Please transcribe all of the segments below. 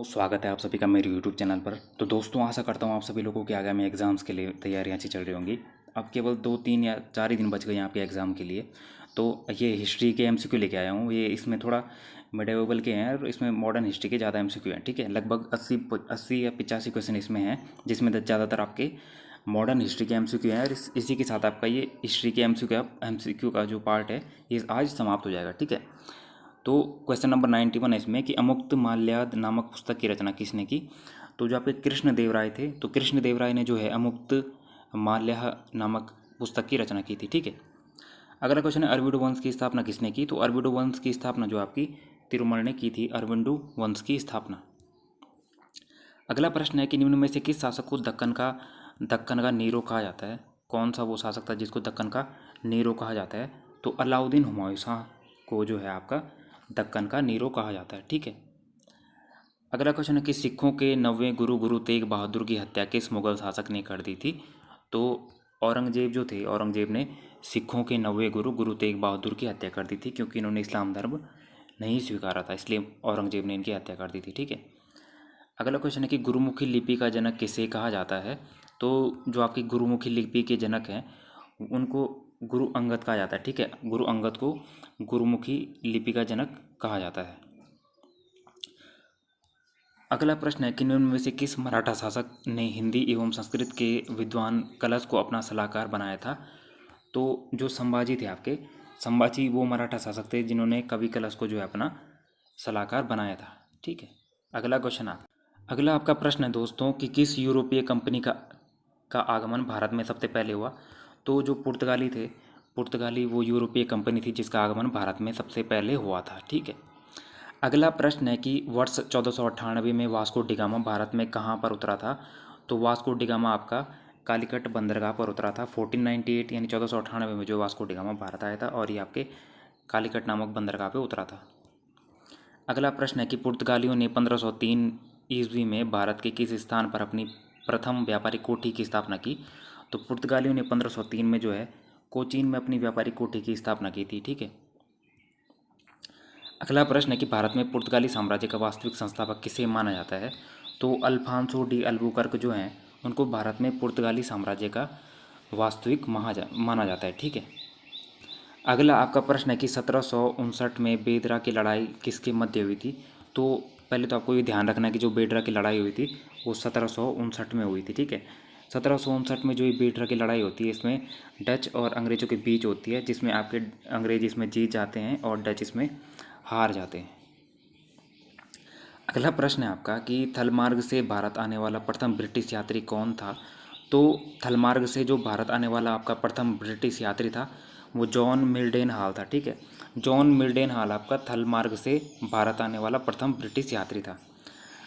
स्वागत है आप सभी का मेरे YouTube चैनल पर। तो दोस्तों, आशा करता हूँ आप सभी लोगों की आगामी एग्ज़ाम्स के लिए तैयारियां अच्छी चल रही होंगी। अब केवल 2 3 या 4 ही दिन बच गए हैं आपके एग्ज़ाम के लिए। तो ये हिस्ट्री के MCQ लेके आया हूँ। ये इसमें थोड़ा मिडिवल के हैं और इसमें मॉडर्न हिस्ट्री के ज़्यादा MCQ हैं। ठीक है, लगभग 80 या 85 क्वेश्चन इसमें हैं, जिसमें ज़्यादातर आपके मॉडर्न हिस्ट्री के MCQ हैं। और इसी के साथ आपका ये हिस्ट्री के MCQ का जो पार्ट है ये आज समाप्त हो जाएगा। ठीक है, तो क्वेश्चन नंबर 91 है इसमें कि अमुक्त माल्याद नामक पुस्तक की रचना किसने की। तो जो आपके कृष्ण देव राय थे, तो कृष्ण देव राय ने जो है अमुक्त माल्यह नामक पुस्तक की रचना की थी। ठीक है, अगला क्वेश्चन है अरविंदो वंश की स्थापना किसने की। तो अरविंदो वंश की स्थापना जो आपकी तिरुमल ने की थी, अरविंदो वंश की स्थापना। अगला प्रश्न है कि निम्न में से किस शासक को दक्कन का नीरो कहा जाता है। कौन सा वो शासक था जिसको दक्कन का नीरो कहा जाता है। तो अलाउद्दीन हुमायूं शाह को जो है आपका दक्कन का नीरो कहा जाता है। ठीक है, अगला क्वेश्चन है कि सिखों के 9वें गुरु गुरु तेग बहादुर की हत्या किस मुगल शासक ने कर दी थी। तो औरंगजेब जो थे, औरंगजेब ने सिखों के 9वें गुरु गुरु तेग बहादुर की हत्या कर दी थी, क्योंकि इन्होंने इस्लाम धर्म नहीं स्वीकारा था, इसलिए औरंगजेब ने इनकी हत्या कर दी थी। ठीक है, अगला क्वेश्चन है कि गुरुमुखी लिपि का जनक किसे कहा जाता है। तो जो आपकी गुरुमुखी लिपि के जनक हैं उनको गुरु अंगद कहा जाता है। ठीक है, गुरु अंगद को गुरुमुखी लिपि का जनक कहा जाता है। अगला प्रश्न है कि निम्न में से किस मराठा शासक ने हिंदी एवं संस्कृत के विद्वान कलश को अपना सलाहकार बनाया था। तो जो संभाजी थे आपके, संभाजी वो मराठा शासक थे जिन्होंने कवि कलश को जो है अपना सलाहकार बनाया था। ठीक है, अगला क्वेश्चन अगला आपका प्रश्न है दोस्तों कि किस यूरोपीय कंपनी का आगमन भारत में सबसे पहले हुआ। तो जो पुर्तगाली थे, पुर्तगाली वो यूरोपीय कंपनी थी जिसका आगमन भारत में सबसे पहले हुआ था। ठीक है, अगला प्रश्न है कि वर्ष 1498 में वास्को डिगामा भारत में कहाँ पर उतरा था। तो वास्को डिगामा आपका कालीकट बंदरगाह पर उतरा था 1498, यानी 1498 में जो वास्को डिगामा भारत आया था और ये आपके कालीकट नामक बंदरगाह पे उतरा था। अगला प्रश्न है कि पुर्तगालियों ने 1503 ईस्वी में भारत के किस स्थान पर अपनी प्रथम व्यापारिक कोठी की स्थापना की। तो पुर्तगालियों ने 1503 में जो है कोचीन में अपनी व्यापारिक कोठी की स्थापना की थी। ठीक है, अगला प्रश्न है कि भारत में पुर्तगाली साम्राज्य का वास्तविक संस्थापक किसे माना जाता है। तो अल्फांसो डी अल्बुकर्क जो हैं उनको भारत में पुर्तगाली साम्राज्य का वास्तविक माना जाता है। ठीक है, अगला आपका प्रश्न है कि 1759 में बेदरा की लड़ाई किसके मध्य हुई थी। तो पहले तो आपको ये ध्यान रखना है कि जो बेदरा की लड़ाई हुई थी वो 1759 में हुई थी। ठीक है, 1759 में जो ये बेदरा की लड़ाई होती है इसमें डच और अंग्रेज़ों के बीच होती है, जिसमें आपके अंग्रेज इसमें जीत जाते हैं और डच इसमें हार जाते हैं। अगला प्रश्न है आपका कि थलमार्ग से भारत आने वाला प्रथम ब्रिटिश यात्री कौन था। तो थलमार्ग से जो भारत आने वाला आपका प्रथम ब्रिटिश यात्री था वो जॉन मिल्डेन हॉल था। ठीक है, जॉन मिल्डेन हॉल आपका थलमार्ग से भारत आने वाला प्रथम ब्रिटिश यात्री था।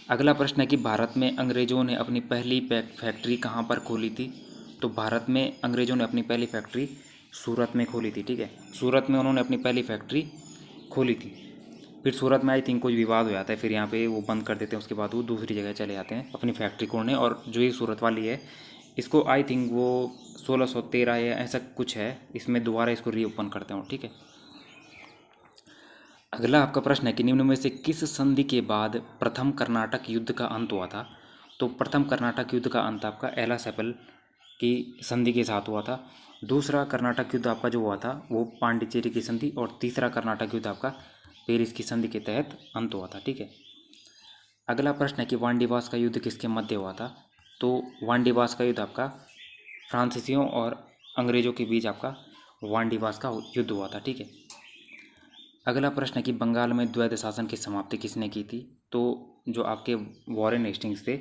अगला प्रश्न है कि भारत में अंग्रेज़ों ने अपनी पहली फैक्ट्री कहाँ पर खोली थी। तो भारत में अंग्रेज़ों ने अपनी पहली फैक्ट्री सूरत में खोली थी। ठीक है, सूरत में उन्होंने अपनी पहली फैक्ट्री खोली थी। फिर सूरत में आई थिंक कुछ विवाद हो जाता है, फिर यहाँ पे वो बंद कर देते हैं, उसके बाद वो दूसरी जगह चले जाते हैं अपनी फैक्ट्री खोलने। और जो ये सूरत वाली है इसको आई थिंक वो 1613 या ऐसा कुछ है, इसमें दोबारा इसको रीओपन करते हैं। ठीक है, अगला आपका प्रश्न है कि निम्न में से किस संधि के बाद प्रथम कर्नाटक युद्ध का अंत हुआ था। तो प्रथम कर्नाटक युद्ध का अंत आपका एला सेपल की संधि के साथ हुआ था। दूसरा कर्नाटक युद्ध आपका जो हुआ था वो पांडिचेरी की संधि, और तीसरा कर्नाटक युद्ध आपका पेरिस की संधि के तहत अंत हुआ था। ठीक है, अगला प्रश्न है कि वांडीवास का युद्ध किसके मध्य हुआ था। तो वांडीवास का युद्ध आपका फ्रांसीसियों और अंग्रेज़ों के बीच आपका वांडीवास का युद्ध हुआ था। ठीक है, अगला प्रश्न है कि बंगाल में द्वैध शासन की समाप्ति किसने की थी। तो जो आपके वॉरेन हेस्टिंग्स थे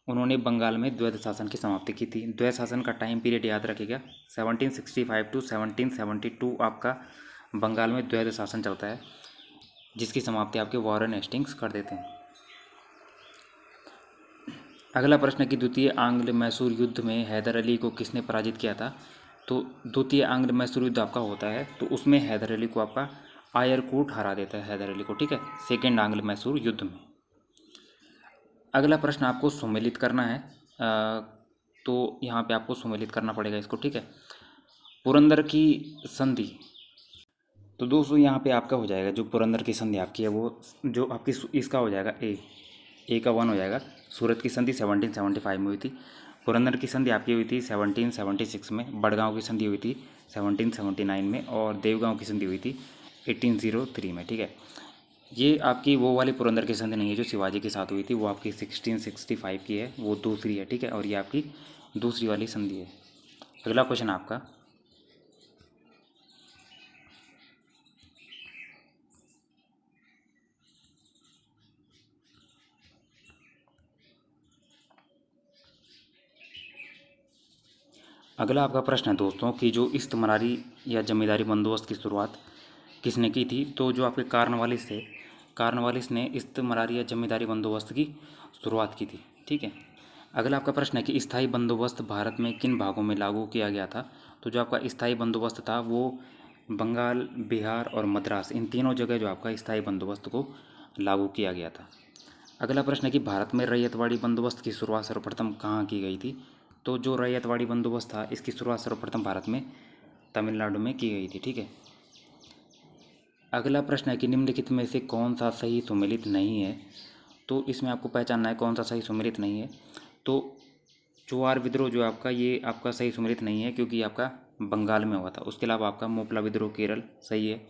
उन्होंने बंगाल में द्वैध शासन की समाप्ति की थी। द्वैध शासन का टाइम पीरियड याद रखिएगा, 1765 टू 1772 आपका बंगाल में द्वैध शासन चलता है, जिसकी समाप्ति आपके वॉरेन हेस्टिंग्स कर देते हैं। अगला प्रश्न है कि द्वितीय आंग्ल मैसूर युद्ध में हैदर अली को किसने पराजित किया था। तो द्वितीय आंग्ल मैसूर युद्ध आपका होता है तो उसमें हैदर अली को आपका आयरकूट हरा देता है, हैदर अली को। ठीक है, सेकेंड आंग्ल मैसूर युद्ध में। अगला प्रश्न आपको सुमेलित करना है, तो यहाँ पे आपको सुमेलित करना पड़ेगा इसको। ठीक है, पुरंदर की संधि। तो दोस्तों यहाँ पे आपका हो जाएगा जो पुरंदर की संधि आपकी है वो जो आपकी इसका हो जाएगा ए। ए का 1 हो जाएगा। सूरत की संधि 1775 में हुई थी। पुरंदर की संधि आपकी हुई थी 1776 में। बड़गांव की संधि हुई थी 1779 में। और देवगांव की संधि हुई थी 1803 में। ठीक है, ये आपकी वो वाली पुरंदर की संधि नहीं है जो शिवाजी के साथ हुई थी, वो आपकी 1665 की है, वो दूसरी है। ठीक है, और ये आपकी दूसरी वाली संधि है। अगला क्वेश्चन आपका, अगला आपका प्रश्न है दोस्तों कि जो इस्तमरारी या जमींदारी बंदोबस्त की शुरुआत किसने की थी। तो जो आपके कार्नवालिस थे, कार्नवालिस ने इस्तमरारी या जमींदारी बंदोबस्त की शुरुआत की थी। ठीक है, अगला आपका प्रश्न है कि स्थायी बंदोबस्त भारत में किन भागों में लागू किया गया था। तो जो आपका स्थायी बंदोबस्त था वो बंगाल, बिहार और मद्रास, इन तीनों जगह जो आपका स्थायी बंदोबस्त को लागू किया गया था। अगला प्रश्न है कि भारत में रैयतवाड़ी बंदोबस्त की शुरुआत सर्वप्रथम कहाँ की गई थी। तो जो रैयतवाड़ी बंदोबस्त था इसकी शुरुआत सर्वप्रथम भारत में तमिलनाडु में की गई थी। ठीक है, अगला प्रश्न है कि निम्नलिखित में से कौन सा सही सुमेलित नहीं है। तो इसमें आपको पहचानना है कौन सा सही सुमेलित नहीं है। तो चुआर विद्रोह जो आपका, ये आपका सही सुमेलित नहीं है क्योंकि आपका बंगाल में हुआ था। उसके अलावा आपका मोपला विद्रोह केरल सही है।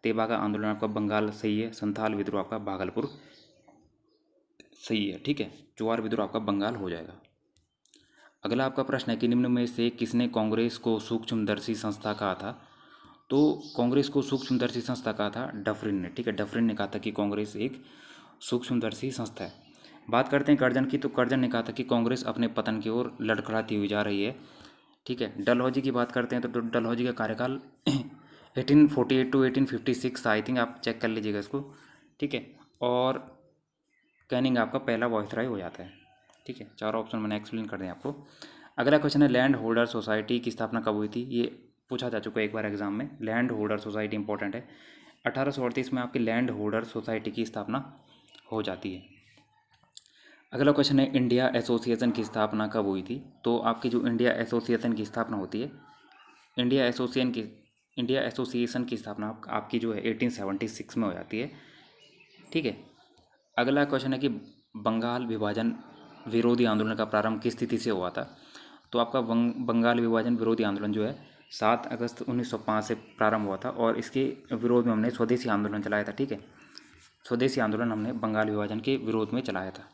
तेबागा आंदोलन आपका बंगाल सही है। संथाल विद्रोह आपका भागलपुर सही है। ठीक है, चुआर विद्रोह आपका बंगाल हो जाएगा। अगला आपका प्रश्न है कि निम्न में से किसने कांग्रेस को सूक्ष्मदर्शी संस्था कहा था। तो कांग्रेस को सूक्ष्मदर्शी संस्था कहा था डफरिन ने। ठीक है, डफरिन ने कहा था कि कांग्रेस एक सूक्ष्मदर्शी संस्था है। बात करते हैं कर्जन की, तो कर्जन ने कहा था कि कांग्रेस अपने पतन की ओर लड़खड़ाती हुई जा रही है। ठीक है, डलहौजी की बात करते हैं तो डलहौजी का कार्यकाल 1848 टू 1856 आई थिंक, आप चेक कर लीजिएगा इसको। ठीक है, और कैनिंग आपका पहला वॉइसराय हो जाता है। ठीक है, चारों ऑप्शन मैंने एक्सप्लेन कर दिया आपको। अगला क्वेश्चन है लैंड होल्डर सोसाइटी की स्थापना कब हुई थी। ये पूछा जा चुका है एक बार एग्जाम में। लैंड होल्डर सोसाइटी इंपॉर्टेंट है। 1838 में आपकी लैंड होल्डर सोसाइटी की स्थापना हो जाती है। अगला क्वेश्चन है इंडिया एसोसिएशन की स्थापना कब हुई थी। तो आपकी जो इंडिया एसोसिएशन की स्थापना होती है, इंडिया एसोसिएशन की स्थापना आपकी जो है 1876 में हो जाती है। ठीक है, अगला क्वेश्चन है कि बंगाल विभाजन विरोधी आंदोलन का प्रारंभ किस तिथि से हुआ था। तो आपका बंगाल विभाजन विरोधी आंदोलन जो है 7 अगस्त 1905 से प्रारंभ हुआ था और इसके विरोध में हमने स्वदेशी आंदोलन चलाया था। ठीक है, स्वदेशी आंदोलन हमने बंगाल विभाजन के विरोध में चलाया था।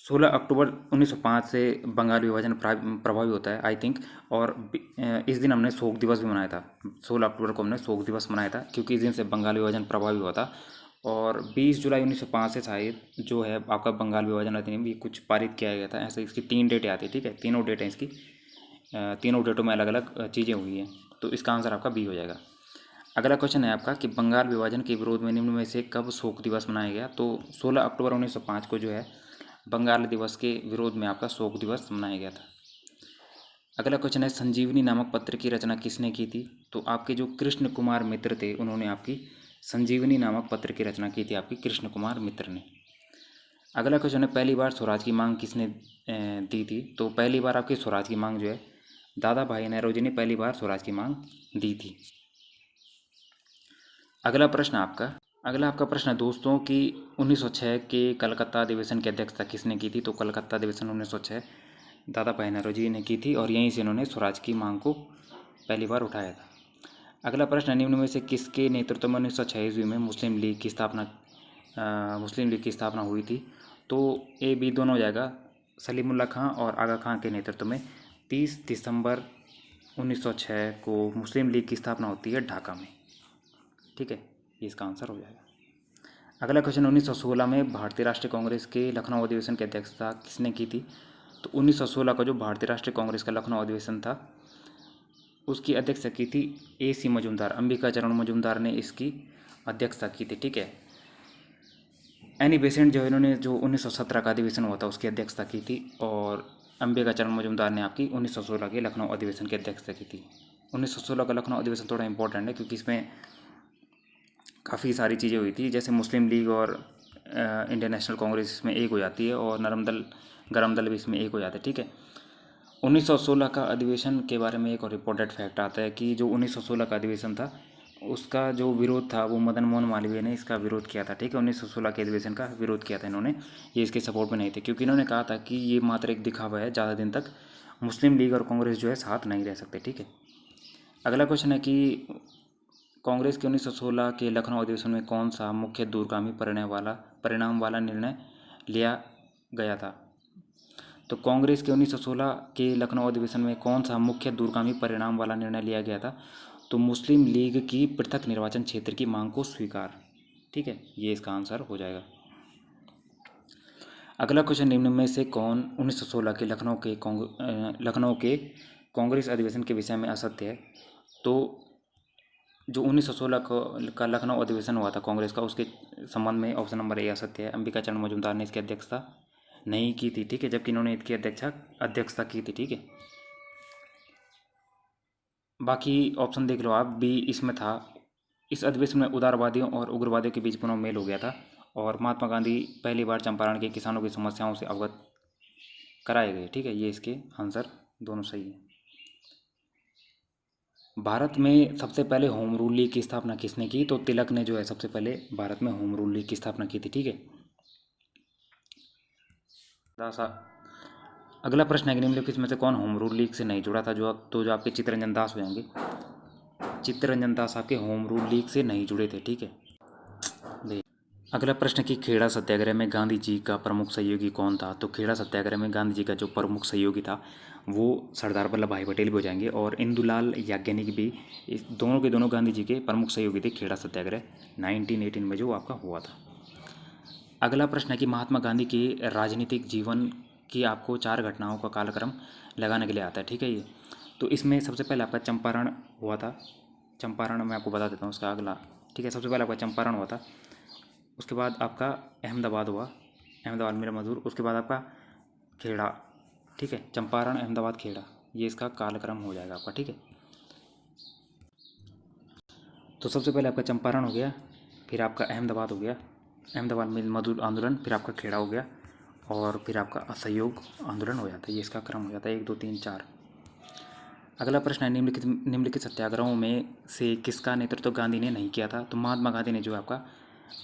16 अक्टूबर 1905 से बंगाल विभाजन प्रभावी होता है आई थिंक। और इस दिन हमने शोक दिवस भी मनाया था। 16 अक्टूबर को हमने शोक दिवस मनाया था क्योंकि इस दिन से बंगाल विभाजन प्रभावी हुआ था। और 20 जुलाई 1905 से शायद जो है आपका बंगाल विभाजन अधिनियम ये कुछ पारित किया गया था। ऐसे इसकी 3 डेटें आती है। ठीक है, तीनों डेट हैं इसकी, तीनों डेटों में अलग अलग चीज़ें हुई हैं। तो इसका आंसर आपका बी हो जाएगा। अगला क्वेश्चन है आपका कि बंगाल विभाजन के विरोध में निम्न में से कब शोक दिवस मनाया गया। तो 16 अक्टूबर 1905 को जो है बंगाल दिवस के विरोध में आपका शोक दिवस मनाया गया था। अगला क्वेश्चन है संजीवनी नामक पत्र की रचना किसने की थी। तो आपके जो कृष्ण कुमार मित्र थे उन्होंने आपकी संजीवनी नामक पत्र की रचना की थी, आपकी कृष्ण कुमार मित्र ने। अगला क्वेश्चन है पहली बार स्वराज की मांग किसने दी थी। तो पहली बार आपकी स्वराज की मांग जो है दादा भाई नौरोजी ने पहली बार स्वराज की मांग दी थी। अगला आपका प्रश्न है दोस्तों कि 1906 के कलकत्ता अधिवेशन की अध्यक्षता किसने की थी। तो कलकत्ता अधिवेशन 1906 दादा भाई नौरोजी ने की थी और यहीं से इन्होंने स्वराज की मांग को पहली बार उठाया था। अगला प्रश्न है निम्न में से किसके नेतृत्व में 1906 ईस्वी में मुस्लिम लीग की स्थापना हुई थी। तो ए बी दोनों हो जाएगा। सलीमुल्लाह खां और आगा खां के नेतृत्व में 30 दिसंबर 1906 को मुस्लिम लीग की स्थापना होती है ढाका में। ठीक है, ये इसका आंसर हो जाएगा। अगला क्वेश्चन 1916 में भारतीय राष्ट्रीय कांग्रेस के लखनऊ अधिवेशन की अध्यक्षता किसने की थी। तो 1916 का जो भारतीय राष्ट्रीय कांग्रेस का लखनऊ अधिवेशन था उसकी अध्यक्षता की थी AC मजूमदार, अंबिका चरण मजूमदार ने इसकी अध्यक्षता की थी। ठीक है, एनी बेसेंट जो इन्होंने जो 1917 का अधिवेशन हुआ था उसकी अध्यक्षता की थी और अंबिका चरण मजूमदार ने आपकी 1916 के लखनऊ अधिवेशन की अध्यक्षता की थी। 1916 का लखनऊ अधिवेशन थोड़ा इंपॉर्टेंट है क्योंकि इसमें काफ़ी सारी चीज़ें हुई थी, जैसे मुस्लिम लीग और इंडियन नेशनल कांग्रेस इसमें एक हो जाती है और नरम दल गरम दल भी इसमें एक हो जाते हैं। ठीक है, 1916 का अधिवेशन के बारे में एक और इम्पोर्टेंट फैक्ट आता है कि जो 1916 का अधिवेशन था उसका जो विरोध था वो मदन मोहन मालवीय ने इसका विरोध किया था, ठीक है। 1916 के अधिवेशन का विरोध किया था इन्होंने, ये इसके सपोर्ट में नहीं थे, क्योंकि इन्होंने कहा था कि ये मात्र एक दिखावा है, ज़्यादा दिन तक मुस्लिम लीग और कांग्रेस जो है साथ नहीं रह सकते, ठीक है। अगला क्वेश्चन है कि कांग्रेस के 1916 के लखनऊ अधिवेशन में कौन सा मुख्य दूरगामी परिणाम वाला निर्णय लिया गया था। तो कांग्रेस के 1916 के लखनऊ अधिवेशन में कौन सा मुख्य दूरगामी परिणाम वाला निर्णय लिया गया था। तो मुस्लिम लीग की पृथक निर्वाचन क्षेत्र की मांग को स्वीकार, ठीक है, ये इसका आंसर हो जाएगा। अगला क्वेश्चन, निम्न में से कौन 1916 के लखनऊ के कांग्रेस अधिवेशन के विषय में असत्य है। तो जो 1916 का लखनऊ अधिवेशन हुआ था कांग्रेस का, उसके संबंध में ऑप्शन नंबर ए असत्य है। अंबिका चरण मजूमदार ने इसकी अध्यक्षता नहीं की थी, ठीक है, जबकि इन्होंने इसकी अध्यक्षता की थी, ठीक है। बाकी ऑप्शन देख लो आप, बी इसमें था, इस अधिवेशन में उदारवादियों और उग्रवादियों के बीच पुनः मेल हो गया था और महात्मा गांधी पहली बार चंपारण के किसानों की समस्याओं से अवगत कराए गए, ठीक है, ये इसके आंसर दोनों सही है। भारत में सबसे पहले होम रूल लीग की स्थापना किसने की। तो तिलक ने जो है सबसे पहले भारत में होम रूल लीग की स्थापना की थी, ठीक है। अगला प्रश्न है कि निम्नलिखित में से कौन होम रूल लीग से नहीं जुड़ा था। जो आपके चित्तरंजन दास हो जाएंगे। चित्तरंजन दास आपके होम रूल लीग से नहीं जुड़े थे, ठीक है। अगला प्रश्न कि खेड़ा सत्याग्रह में गांधी जी का प्रमुख सहयोगी कौन था। तो खेड़ा सत्याग्रह में गांधी जी का जो प्रमुख सहयोगी था वो सरदार वल्लभ भाई पटेल भी हो जाएंगे और इंदुलाल याज्ञनिक भी, इस दोनों के दोनों गांधी जी के प्रमुख सहयोगी थे खेड़ा सत्याग्रह 1918 में जो आपका हुआ था। अगला प्रश्न है कि महात्मा गांधी के राजनीतिक जीवन की आपको 4 घटनाओं का कालक्रम लगाने के लिए आता है, ठीक है। ये तो इसमें सबसे पहले आपका चंपारण हुआ था। चंपारण मैं आपको बता देता हूँ उसका अगला, ठीक है। सबसे पहले आपका चंपारण हुआ था, उसके बाद आपका अहमदाबाद हुआ, अहमदाबाद मेरा मजदूर, उसके बाद आपका खेड़ा, ठीक है। चंपारण, अहमदाबाद, खेड़ा, ये इसका कालक्रम हो जाएगा आपका, ठीक है। तो सबसे पहले आपका चंपारण हो गया, फिर आपका अहमदाबाद हो गया, अहमदाबाद में मजदूर आंदोलन, फिर आपका खेड़ा हो गया और फिर आपका असहयोग आंदोलन हो जाता है। ये इसका क्रम हो जाता है 1 2 3 4। अगला प्रश्न है निम्नलिखित सत्याग्रहों में से किसका नेतृत्व गांधी ने नहीं किया था। तो महात्मा गांधी ने जो है आपका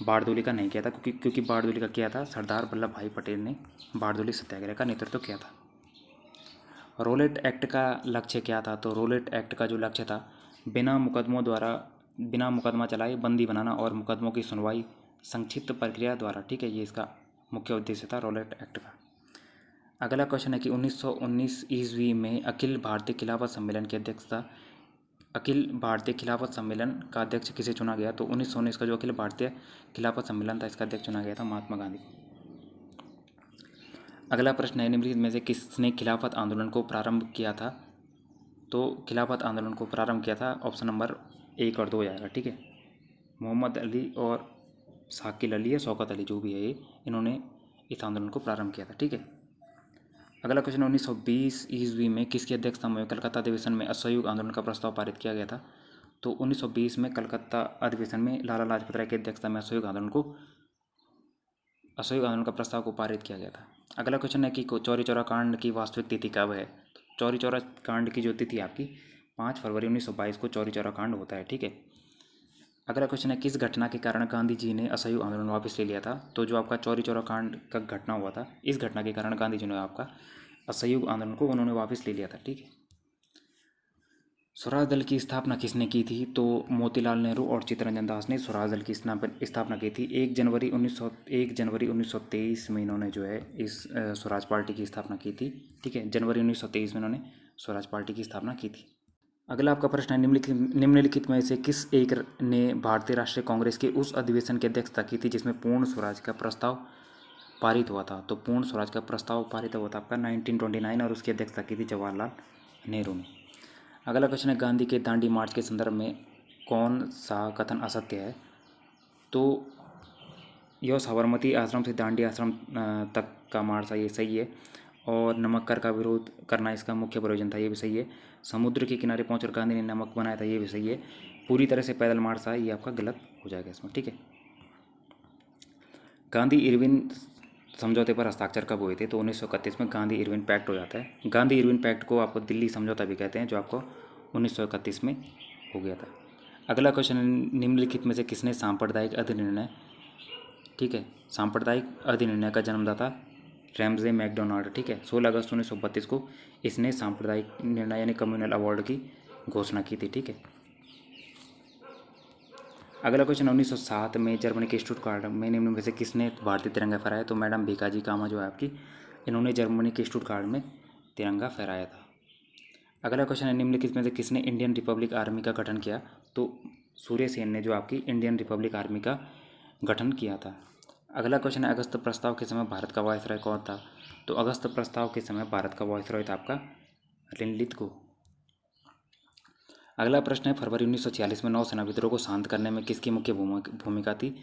बारदोली का नहीं किया था, क्योंकि बारदोली का किया था सरदार वल्लभ भाई पटेल ने बारदोली सत्याग्रह का नेतृत्व किया था। रोलेट एक्ट का लक्ष्य क्या था। तो रोलेट एक्ट का जो लक्ष्य था, बिना मुकदमा चलाए बंदी बनाना और मुकदमों की सुनवाई संक्षिप्त प्रक्रिया द्वारा, ठीक है, ये इसका मुख्य उद्देश्य था रोलेट एक्ट का। अगला क्वेश्चन है कि 1919 ईस्वी में अखिल भारतीय खिलाफत सम्मेलन का अध्यक्ष किसे चुना गया। तो 1919 का जो अखिल भारतीय खिलाफत सम्मेलन था, इसका अध्यक्ष चुना गया था महात्मा गांधी। अगला प्रश्न है निम्नलिखित में से किसने खिलाफत आंदोलन को प्रारंभ किया था। तो खिलाफत आंदोलन को प्रारंभ किया था, ऑप्शन नंबर 1 और 2 हो जाएगा, ठीक है। मोहम्मद अली और शाकिल अली या शौकत अली, जो भी है ये, इन्होंने इस आंदोलन को प्रारंभ किया था, ठीक है। अगला क्वेश्चन, 1920 ईस्वी में किसकी अध्यक्षता में कलकत्ता अधिवेशन में असहयोग आंदोलन का प्रस्ताव पारित किया गया था। तो 1920 में कलकत्ता अधिवेशन में लाला लाजपत राय की अध्यक्षता में असहयोग आंदोलन का प्रस्ताव को पारित किया गया था। अगला क्वेश्चन है कि चौरी चौरा कांड की वास्तविक तिथि कब है। चौरी चौरा कांड की जो तिथि आपकी 5 फरवरी 1922 को चौरी चौरा कांड होता है, ठीक है। अगला क्वेश्चन है किस घटना के कारण गांधी जी ने असहयोग आंदोलन वापस ले लिया था। तो जो आपका चौरी चौरा कांड का घटना हुआ था, इस घटना के कारण गांधी जी ने आपका असहयोग आंदोलन को उन्होंने वापस ले लिया था, ठीक है। स्वराज दल की स्थापना किसने की थी। तो मोतीलाल नेहरू और चित्तरंजन दास ने स्वराज दल की स्थापना की थी। 1 जनवरी 1923 में इन्होंने जो है इस स्वराज पार्टी की स्थापना की थी, ठीक है। जनवरी 1923 में इन्होंने स्वराज पार्टी की स्थापना की थी। अगला आपका प्रश्न है निम्नलिखित में से किस एक ने भारतीय राष्ट्रीय कांग्रेस के उस अधिवेशन की अध्यक्षता की थी जिसमें पूर्ण स्वराज का प्रस्ताव पारित हुआ था। तो पूर्ण स्वराज का प्रस्ताव पारित हुआ था आपका 1929 और उसकी अध्यक्षता की थी जवाहरलाल नेहरू ने। अगला क्वेश्चन है गांधी के दांडी मार्च के संदर्भ में कौन सा कथन असत्य है। तो यह साबरमती आश्रम से दांडी आश्रम तक का मार्च है, ये सही है। और नमक कर का विरोध करना इसका मुख्य प्रयोजन था, ये भी सही है। समुद्र के किनारे पहुंचकर गांधी ने नमक बनाया था, ये भी सही है। पूरी तरह से पैदल मार्च था, ये आपका गलत हो जाएगा इसमें, ठीक है। गांधी इरविन समझौते पर हस्ताक्षर कब हुए थे। तो 1931 में गांधी इरविन पैक्ट हो जाता है। गांधी इरविन पैक्ट को आपको दिल्ली समझौता भी कहते हैं, जो आपको 1931 में हो गया था। अगला क्वेश्चन है, निम्नलिखित में से किसने सांप्रदायिक अधिनिर्णय, ठीक है, सांप्रदायिक अधिनिर्णय का जन्मदाता रैमजे मैकडोनाल्ड, ठीक है, 16 अगस्त 1932 को इसने सांप्रदायिक निर्णय यानी कम्युनल अवार्ड की घोषणा की थी, ठीक है। अगला क्वेश्चन, 1907 में जर्मनी के स्टुटगार्ट में निम्न में से किसने भारतीय तिरंगा फहराया? तो मैडम भीकाजी कामा जो है आपकी, इन्होंने जर्मनी के स्टुटगार्ट में तिरंगा फहराया था। अगला क्वेश्चन है, निम्नलिखित में से किसने इंडियन रिपब्लिक आर्मी का गठन किया? तो सूर्य सेन ने जो आपकी इंडियन रिपब्लिक आर्मी का गठन किया था। अगला क्वेश्चन है, अगस्त प्रस्ताव के समय भारत का वायसराय कौन था? तो अगस्त प्रस्ताव के समय भारत का वायसराय था आपका लिनलिथ। अगला प्रश्न है, फरवरी 1946 में नौसेना विद्रोह को शांत करने में किसकी मुख्य भूमिका थी?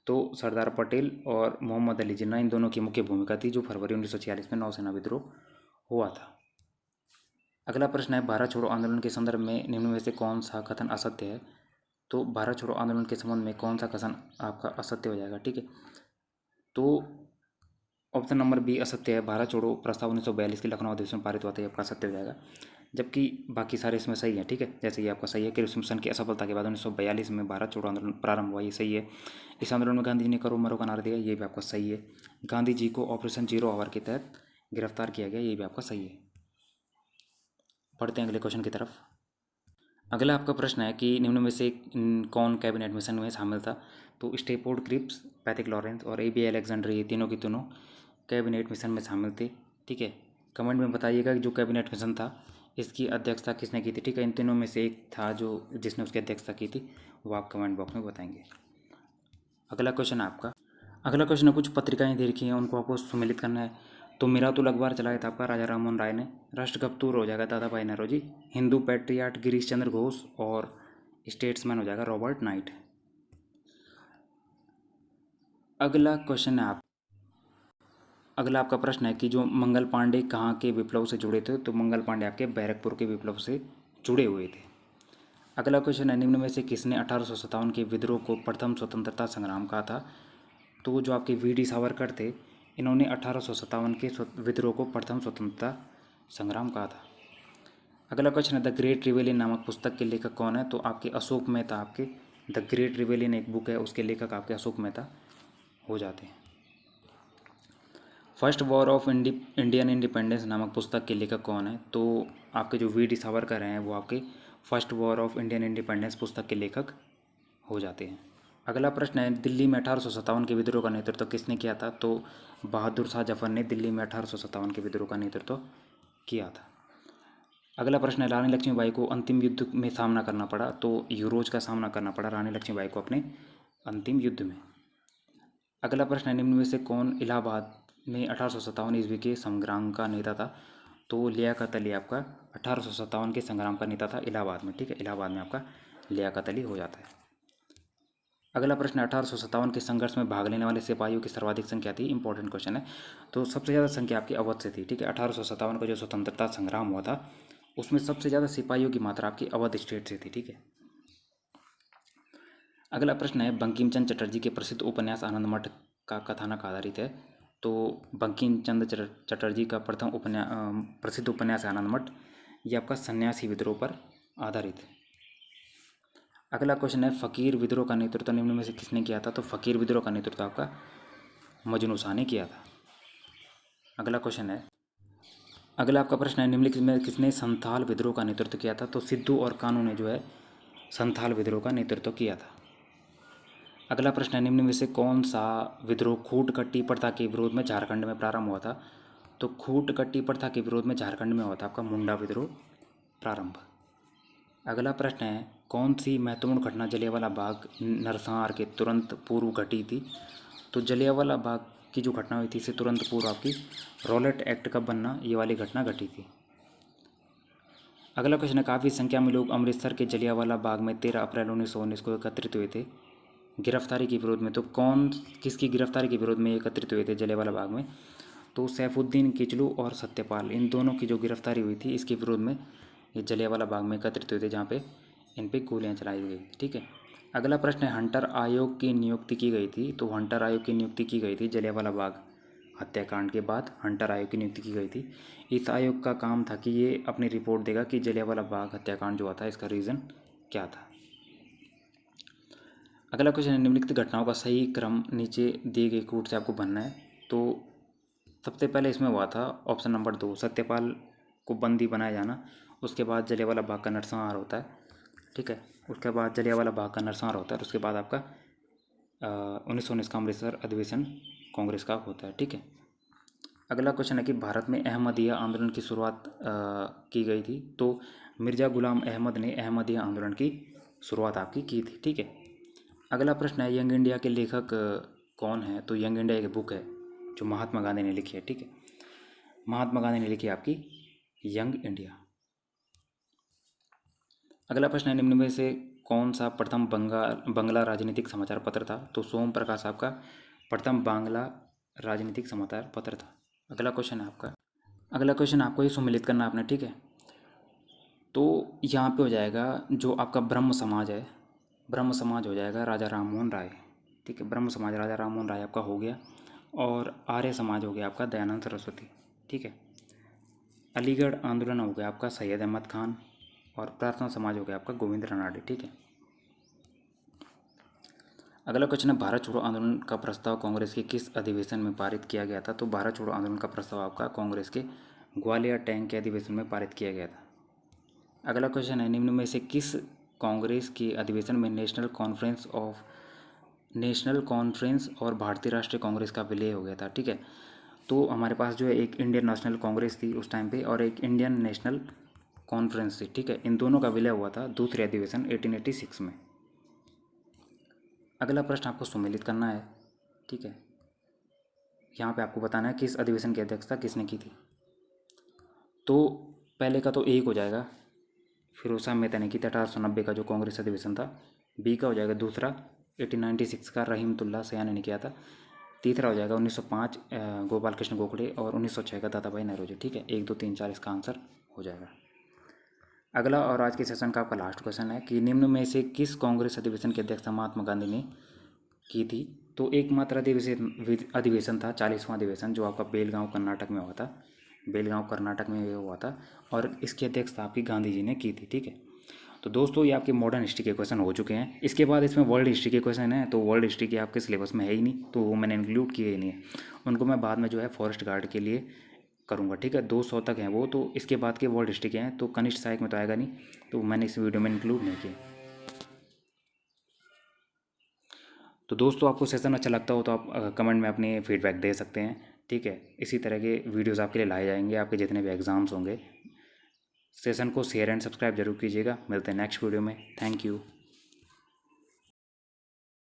तो सरदार पटेल और मोहम्मद अली जिन्ना, इन दोनों की मुख्य भूमिका थी जो फरवरी 1946 में नौसेना विद्रोह हुआ था। अगला प्रश्न है, भारत छोड़ो आंदोलन के संदर्भ में निम्न में से कौन सा कथन असत्य है? तो भारत छोड़ो आंदोलन के संबंध में कौन सा कथन आपका असत्य हो जाएगा, ठीक है। तो ऑप्शन नंबर बी असत्य है, भारत छोड़ो प्रस्ताव 1942 के लखनऊ अधिवेशन में पारित हुआ था, ये आपका सत्य हो जाएगा। जबकि बाकी सारे इसमें सही है, ठीक है। जैसे ये आपका सही है कि क्रिप्स मिशन की असफलता के बाद 1942 में भारत छोड़ो आंदोलन प्रारंभ हुआ, ये सही है। इस आंदोलन में गांधी जी ने करो मरो का नारा दिया, ये भी आपका सही है। गांधी जी को ऑपरेशन जीरो आवर के तहत गिरफ्तार किया गया, ये भी आपका सही है। पढ़ते हैं अगले क्वेश्चन की तरफ। अगला आपका प्रश्न है कि निम्न में से कौन कैबिनेट मिशन में शामिल था? तो स्टेफोर्ड क्रिप्स, पैथिक लॉरेंस और ए बी अलेक्जेंडर, ये तीनों की तीनों कैबिनेट मिशन में शामिल थे, ठीक है। कमेंट में बताइएगा कि जो कैबिनेट मिशन था इसकी अध्यक्षता किसने की थी, ठीक है। इन तीनों में से एक था जो जिसने उसकी अध्यक्षता की थी, वो आप कमेंट बॉक्स में बताएंगे। अगला क्वेश्चन आपका, अगला क्वेश्चन है, कुछ पत्रिकाएं दे रखी हैं उनको आपको सुमेलित करना है। तो मेरा तो अखबार चलाया था आपका राजा राममोहन राय ने, राष्ट्रकप्तूर हो जाएगा दादा भाई नौरोजी, हिंदू पैट्रियाट गिरीश चंद्र घोष और स्टेट्समैन हो जाएगा रॉबर्ट नाइट। अगला क्वेश्चन है आप, अगला आपका प्रश्न है कि जो मंगल पांडे कहाँ के विप्लव से जुड़े थे? तो मंगल पांडे आपके बैरकपुर के विप्लव से जुड़े हुए थे। अगला क्वेश्चन है, निम्न में से किसने 1857 के विद्रोह को प्रथम स्वतंत्रता संग्राम कहा था? तो जो आपके वी डी सावरकर थे, इन्होंने 1857 के विद्रोह को प्रथम स्वतंत्रता संग्राम कहा था। अगला क्वेश्चन है, द ग्रेट रिवेलियन नामक पुस्तक के लेखक कौन है? तो आपके अशोक मेहता, आपके द ग्रेट रिवेलियन एक बुक है, उसके लेखक आपके अशोक मेहता हो जाते हैं। First war of Indian independence नामक पुस्तक के लेखक कौन है? तो आपके जो वी डी सावरकर हैं वो आपके first war of Indian independence पुस्तक के लेखक हो जाते हैं। अगला प्रश्न है, दिल्ली में 1857 के विद्रोह का नेतृत्व किसने किया था? तो बहादुर शाह जफर ने दिल्ली में 1857 के विद्रोह का नेतृत्व किया था। अगला प्रश्न है, रानी लक्ष्मीबाई को अंतिम युद्ध में सामना करना पड़ा? तो यूरोज का सामना करना पड़ा रानी लक्ष्मीबाई को अपने अंतिम युद्ध में। अगला प्रश्न है, निम्न में से कौन इलाहाबाद में 1857 ईस्वी के संग्राम का नेता था? तो लियाकत अली आपका 1857 के संग्राम का नेता था इलाहाबाद में, ठीक है। इलाहाबाद में आपका लियाकत अली हो जाता है। अगला प्रश्न, 1857 के संघर्ष में भाग लेने वाले सिपाहियों की सर्वाधिक संख्या थी, इंपॉर्टेंट क्वेश्चन है। तो सबसे ज़्यादा संख्या आपकी अवध से थी, ठीक है। 1857 का जो स्वतंत्रता संग्राम हुआ था उसमें सबसे ज़्यादा सिपाहियों की मात्रा आपकी अवध स्टेट से थी, ठीक है। अगला प्रश्न है, बंकिम चंद्र चटर्जी के प्रसिद्ध उपन्यास आनंद मठ का कथानक आधारित है? तो बंकिम चंद्र चटर्जी का प्रथम प्रसिद्ध उपन्यास आनंद मठ, ये आपका सन्यासी विद्रोह पर आधारित है। अगला क्वेश्चन है, फ़कीर विद्रोह का नेतृत्व निम्न में से किसने किया था? तो फ़कीर विद्रोह का नेतृत्व आपका मजनू शाह ने किया था। अगला क्वेश्चन है, अगला आपका प्रश्न है, निम्नलिखित में किसने संथाल विद्रोह का नेतृत्व किया था? तो सिद्धू और कानू ने जो है संथाल विद्रोह का नेतृत्व किया था। अगला प्रश्न है, निम्न में से कौन सा विद्रोह खूट कट्टी प्रथा के विरोध में झारखंड में प्रारंभ हुआ था? तो खूट कट्टी प्रथा के विरोध में झारखंड में हुआ था आपका मुंडा विद्रोह प्रारंभ। अगला प्रश्न है, कौन सी महत्वपूर्ण घटना जलियांवाला बाग नरसंहार के तुरंत पूर्व घटी थी? तो जलियांवाला बाग की जो घटना हुई थी इससे तुरंत पूर्व आपकी रॉलेट एक्ट का बनना, ये वाली घटना घटी थी। अगला क्वेश्चन है, काफ़ी संख्या में लोग अमृतसर के जलियांवाला बाग में 13 अप्रैल 1919 को एकत्रित हुए थे गिरफ्तारी के विरोध में। तो कौन किसकी गिरफ्तारी के विरोध में एकत्रित हुए थे जलियांवाला बाग में? तो सैफुद्दीन किचलू और सत्यपाल, इन दोनों की जो गिरफ्तारी हुई थी इसके विरोध में ये जलियांवाला बाग में एकत्रित हुए थे, जहाँ पे इन पे गोलियां चलाई गई, ठीक है। अगला प्रश्न है, हंटर आयोग की नियुक्ति की गई थी? तो हंटर आयोग की नियुक्ति की गई थी जलियांवाला बाग हत्याकांड के बाद हंटर आयोग की नियुक्ति की गई थी। इस आयोग का काम था कि ये अपनी रिपोर्ट देगा कि जलियांवाला बाग हत्याकांड जो हुआ था इसका रीज़न क्या था। अगला क्वेश्चन है, निम्नलिखित घटनाओं का सही क्रम नीचे दिए गए कोड से आपको भरना है। तो सबसे पहले इसमें हुआ था ऑप्शन नंबर 2, सत्यपाल को बंदी बनाया जाना। उसके बाद जलियांवाला बाग का नरसंहार होता है, ठीक है। उसके बाद जलियांवाला बाग का नरसंहार होता है। उसके बाद आपका 1919 का अमृतसर अधिवेशन कांग्रेस का होता है, ठीक है। अगला क्वेश्चन है कि भारत में अहमदिया आंदोलन की शुरुआत की गई थी। तो मिर्ज़ा गुलाम अहमद ने अहमदिया आंदोलन की शुरुआत आपकी की थी, ठीक है। अगला प्रश्न है, यंग इंडिया के लेखक कौन है? तो यंग इंडिया एक बुक है जो महात्मा गांधी ने लिखी है, ठीक है। महात्मा गांधी ने लिखी है आपकी यंग इंडिया। अगला प्रश्न है, निम्न में से कौन सा प्रथम बंगला राजनीतिक समाचार पत्र था? तो सोम प्रकाश आपका प्रथम बांग्ला राजनीतिक समाचार पत्र था। अगला क्वेश्चन है आपका, अगला क्वेश्चन आपको ही सम्मिलित करना आपने, ठीक है। तो यहाँ पे हो जाएगा जो आपका ब्रह्म समाज है, ब्रह्म समाज हो जाएगा राजा राममोहन राय, ठीक है। ब्रह्म समाज राजा राममोहन राय आपका हो गया। और आर्य समाज हो गया आपका दयानंद सरस्वती, ठीक है। अलीगढ़ आंदोलन हो गया आपका सैयद अहमद खान। और प्रार्थना समाज हो गया आपका गोविंद रानाडे, ठीक है। अगला क्वेश्चन है, भारत छोड़ो आंदोलन का प्रस्ताव कांग्रेस के किस अधिवेशन में पारित किया गया था? तो भारत छोड़ो आंदोलन का प्रस्ताव आपका कांग्रेस के ग्वालियर टैंक के अधिवेशन में पारित किया गया था। अगला क्वेश्चन है, निम्न में से किस कांग्रेस के अधिवेशन में नेशनल कॉन्फ्रेंस और भारतीय राष्ट्रीय कांग्रेस का विलय हो गया था, ठीक है। तो हमारे पास जो है एक इंडियन नेशनल कांग्रेस थी उस टाइम पे और एक इंडियन नेशनल कॉन्फ्रेंस थी, ठीक है। इन दोनों का विलय हुआ था दूसरे अधिवेशन 1886 में। अगला प्रश्न आपको सम्मिलित करना है, ठीक है। यहाँ पे आपको बताना है किस अधिवेशन की अध्यक्षता किसने की थी। तो पहले का तो एक हो जाएगा, फिरोज शाह मेहता ने की थी 1890 का जो कांग्रेस अधिवेशन था। बी का हो जाएगा दूसरा 1896 का रहीमतुल्लाह सयानी ने किया था। तीसरा हो जाएगा 1905 गोपाल कृष्ण गोखले और 1906 का दादा भाई नौरोजी, ठीक है। 1 2 3 4 इसका आंसर हो जाएगा। अगला और आज के सेशन का आपका लास्ट क्वेश्चन है कि निम्न में से किस कांग्रेस अधिवेशन की अध्यक्षता महात्मा गांधी ने की थी? तो एकमात्र अधिवेशन था 40वां अधिवेशन जो आपका बेलगांव कर्नाटक में हुआ था। बेलगांव कर्नाटक में हुआ था और इसकी अध्यक्षता आपकी गांधी जी ने की थी, ठीक है। तो दोस्तों ये आपके मॉडर्न हिस्ट्री के क्वेश्चन हो चुके हैं। इसके बाद इसमें वर्ल्ड हिस्ट्री के क्वेश्चन हैं, तो वर्ल्ड हिस्ट्री के आपके सिलेबस में है ही नहीं, तो वो मैंने इंक्लूड किए ही नहीं है। उनको मैं बाद में जो है फॉरेस्ट गार्ड के लिए करूँगा, ठीक है। 200 तक हैं वो, तो इसके बाद के वर्ल्ड हिस्ट्री के हैं, तो कनिष्ठ सहायक में तो आएगा नहीं, तो मैंने इस वीडियो में इंक्लूड नहीं किया। तो दोस्तों आपको सेशन अच्छा लगता हो तो आप कमेंट में अपनी फीडबैक दे सकते हैं, ठीक है। इसी तरह के वीडियोस आपके लिए लाए जाएंगे आपके जितने भी एग्ज़ाम्स होंगे। सेशन को शेयर एंड सब्सक्राइब जरूर कीजिएगा। मिलते हैं नेक्स्ट वीडियो में। Thank you.